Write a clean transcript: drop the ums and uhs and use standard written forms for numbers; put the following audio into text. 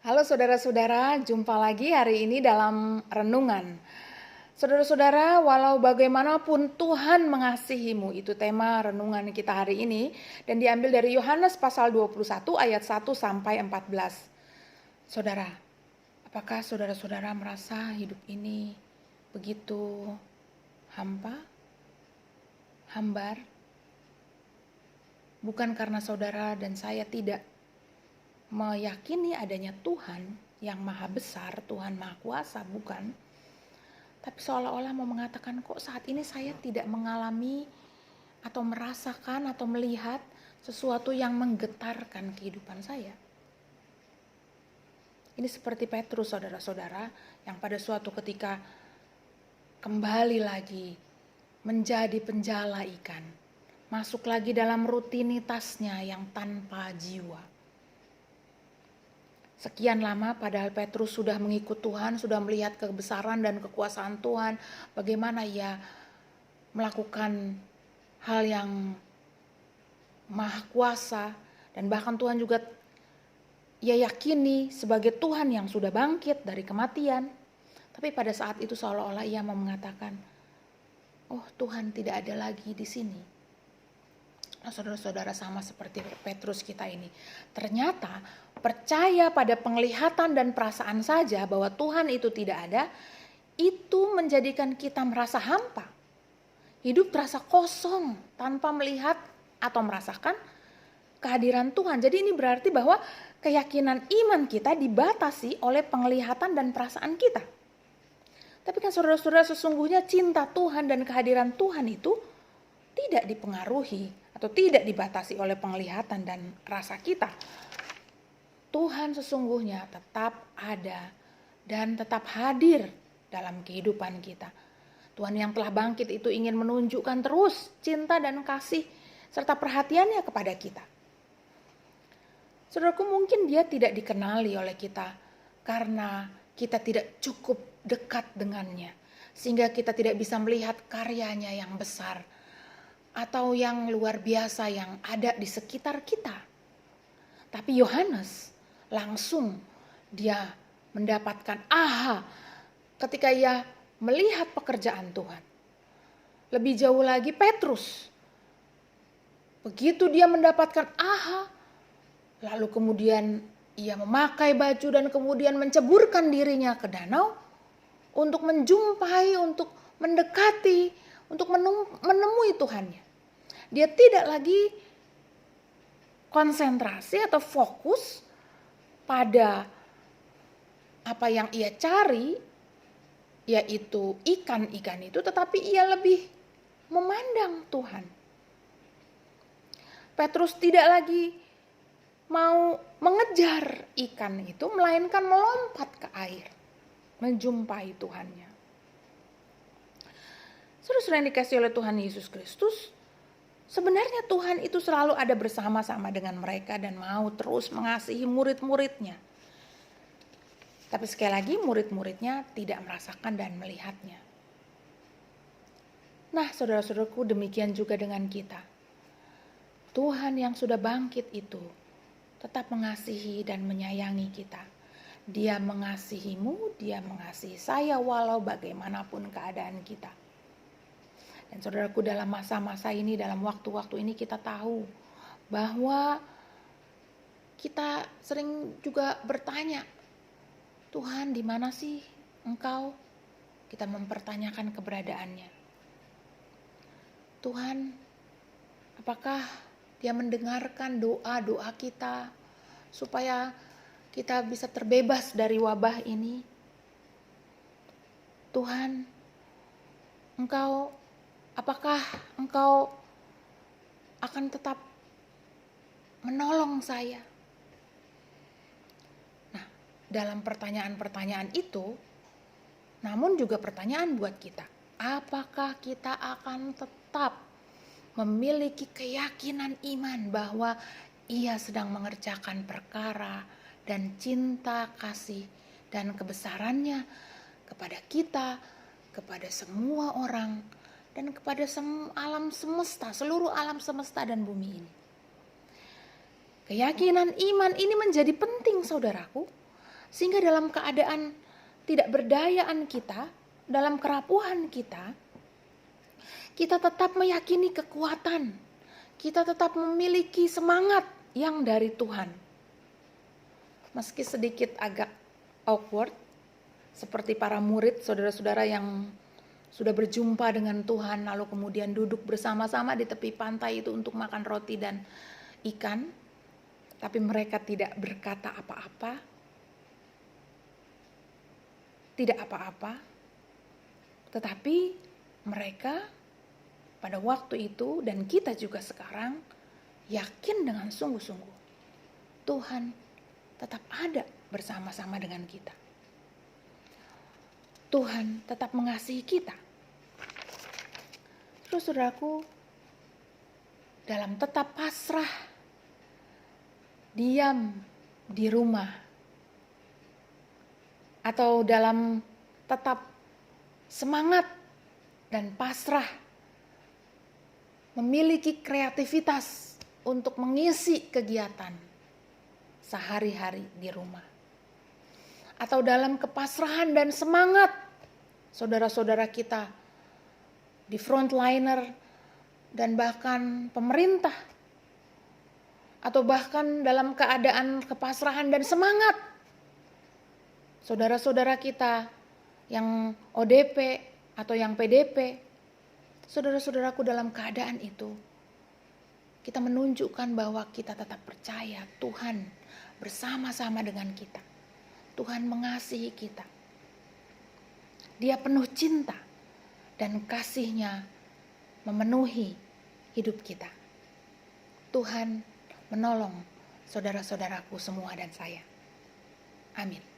Halo saudara-saudara, jumpa lagi hari ini dalam renungan. Saudara-saudara, walau bagaimanapun Tuhan mengasihimu, itu tema renungan kita hari ini dan diambil dari Yohanes pasal 21 ayat 1 sampai 14. Saudara, apakah saudara-saudara merasa hidup ini begitu hambar? Bukan karena saudara dan saya tidak meyakini adanya Tuhan yang maha besar, Tuhan maha kuasa, bukan. Tapi seolah-olah mau mengatakan, kok saat ini saya tidak mengalami atau merasakan atau melihat sesuatu yang menggetarkan kehidupan saya. Ini seperti Petrus, saudara-saudara, yang pada suatu ketika kembali lagi menjadi penjala ikan, masuk lagi dalam rutinitasnya yang tanpa jiwa. Sekian lama padahal Petrus sudah mengikut Tuhan, sudah melihat kebesaran dan kekuasaan Tuhan, bagaimana ia melakukan hal yang maha kuasa, dan bahkan Tuhan juga ia yakini sebagai Tuhan yang sudah bangkit dari kematian. Tapi pada saat itu seolah-olah ia mau mengatakan, oh Tuhan tidak ada lagi di sini. Nah, saudara-saudara, sama seperti Petrus kita ini. Ternyata percaya pada penglihatan dan perasaan saja bahwa Tuhan itu tidak ada, itu menjadikan kita merasa hampa. Hidup terasa kosong tanpa melihat atau merasakan kehadiran Tuhan. Jadi ini berarti bahwa keyakinan iman kita dibatasi oleh penglihatan dan perasaan kita. Tapi kan saudara-saudara, sesungguhnya cinta Tuhan dan kehadiran Tuhan itu tidak dipengaruhi atau tidak dibatasi oleh penglihatan dan rasa kita. Tuhan sesungguhnya tetap ada dan tetap hadir dalam kehidupan kita. Tuhan yang telah bangkit itu ingin menunjukkan terus cinta dan kasih serta perhatiannya kepada kita. Saudaraku, mungkin dia tidak dikenali oleh kita karena kita tidak cukup dekat dengannya, sehingga kita tidak bisa melihat karyanya yang besar atau yang luar biasa yang ada di sekitar kita. Tapi Yohanes langsung dia mendapatkan ketika ia melihat pekerjaan Tuhan. Lebih jauh lagi Petrus, begitu dia mendapatkan lalu kemudian ia memakai baju dan kemudian menceburkan dirinya ke danau untuk menjumpai, untuk mendekati, untuk menemui Tuhannya. Dia tidak lagi konsentrasi atau fokus pada apa yang ia cari, yaitu ikan-ikan itu, tetapi ia lebih memandang Tuhan. Petrus tidak lagi mau mengejar ikan itu, melainkan melompat ke air, menjumpai Tuhannya. Saudara-saudara yang dikasihi oleh Tuhan Yesus Kristus, sebenarnya Tuhan itu selalu ada bersama-sama dengan mereka dan mau terus mengasihi murid-muridnya. Tapi sekali lagi murid-muridnya tidak merasakan dan melihatnya. Nah, saudara-saudaraku, demikian juga dengan kita. Tuhan yang sudah bangkit itu tetap mengasihi dan menyayangi kita. Dia mengasihimu, dia mengasihi saya walau bagaimanapun keadaan kita. Dan saudaraku, dalam masa-masa ini, dalam waktu-waktu ini kita tahu bahwa kita sering juga bertanya, Tuhan di mana sih Engkau? Kita mempertanyakan keberadaannya. Tuhan, apakah Dia mendengarkan doa-doa kita supaya kita bisa terbebas dari wabah ini? Tuhan, apakah Engkau akan tetap menolong saya? Nah, dalam pertanyaan-pertanyaan itu, namun juga pertanyaan buat kita. Apakah kita akan tetap memiliki keyakinan iman bahwa Ia sedang mengerjakan perkara dan cinta, kasih, dan kebesarannya kepada kita, kepada semua orang, dan kepada alam semesta, seluruh alam semesta dan bumi ini. Keyakinan iman ini menjadi penting, saudaraku, Sehingga dalam keadaan tidak berdayaan kita, dalam kerapuhan kita tetap meyakini kekuatan. Kita tetap memiliki semangat yang dari Tuhan. Meski sedikit agak awkward, seperti para murid, saudara-saudara yang sudah berjumpa dengan Tuhan, lalu kemudian duduk bersama-sama di tepi pantai itu untuk makan roti dan ikan, tapi mereka tidak berkata apa-apa, tetapi mereka pada waktu itu dan kita juga sekarang yakin dengan sungguh-sungguh Tuhan tetap ada bersama-sama dengan kita. Tuhan tetap mengasihi kita. Terus saudaraku, dalam tetap pasrah, diam di rumah, atau dalam tetap semangat dan pasrah, memiliki kreativitas untuk mengisi kegiatan sehari-hari di rumah. Atau dalam kepasrahan dan semangat, saudara-saudara kita di frontliner dan bahkan pemerintah, atau bahkan dalam keadaan kepasrahan dan semangat, saudara-saudara kita yang ODP atau yang PDP, saudara-saudaraku, dalam keadaan itu kita menunjukkan bahwa kita tetap percaya Tuhan bersama-sama dengan kita. Tuhan mengasihi kita. Dia penuh cinta dan kasih-Nya memenuhi hidup kita. Tuhan menolong saudara-saudaraku semua dan saya. Amin.